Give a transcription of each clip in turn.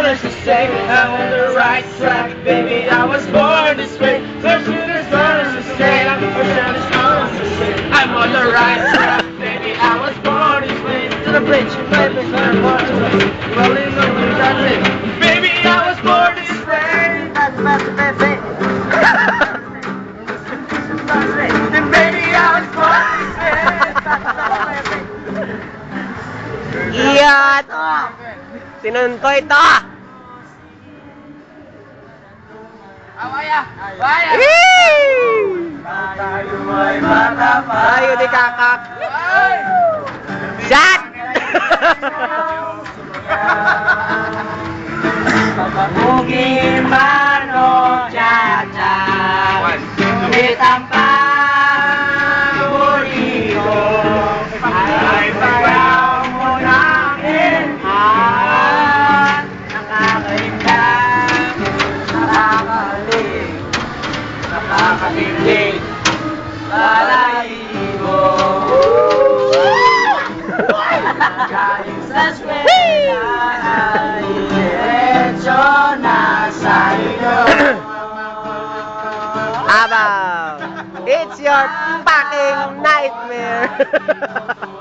started to say I'm on the right track, baby, I was born this way. First shooter started to say I'm on the right track, baby, I was born this way. To the bridge, baby, I'm born this way. Rolling on the right. Baby, I was born this way. That's baby. Baby, I was born this way. Iya to. Sinuntoy to. Awaya. Awaya. Tayo ay bata pa. Tayo di kakak. Shot! Papaguging mano, cha-cha. Kitang paborito. Ay bayaw mo namin. Nakakaindak, nakakaling, nakakatingling. Balahibo. Galing sa swela ay diretso na sa iyo. Abaw! It's your fucking nightmare!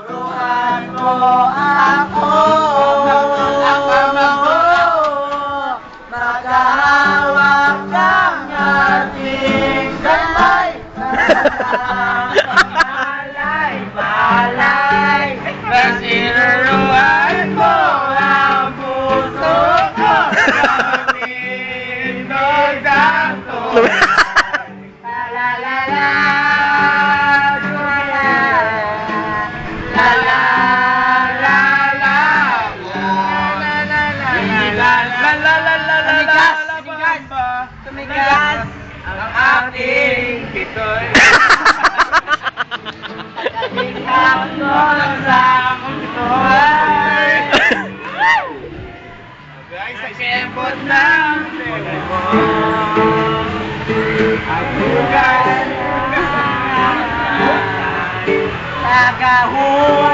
Turuan mo ako. Maghahawak ng ating kamay. Malay, pasinuruan mo ang puso ko. Pag-inog ako. La la la la, la la la la, tumigas ang ating pitoy. Guys, sa kembot ng ang bugan nagahuwa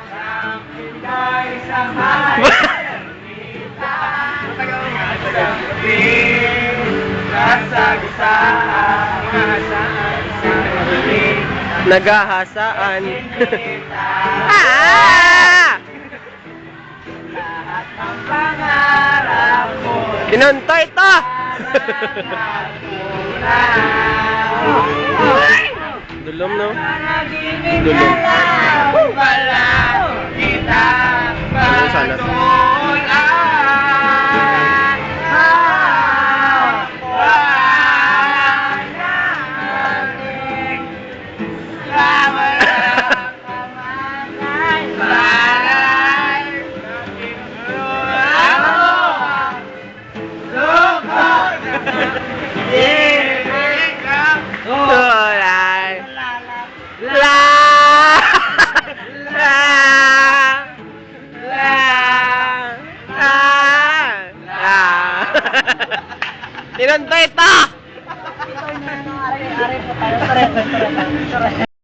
ang Pinoy sa Nagahasaan. Ah! lahat ng pangarap mo Sinuntoy to! Dulom, no? Dulom. Wala kita Sana. Sinuntoy to! Ito yung ari po tayo.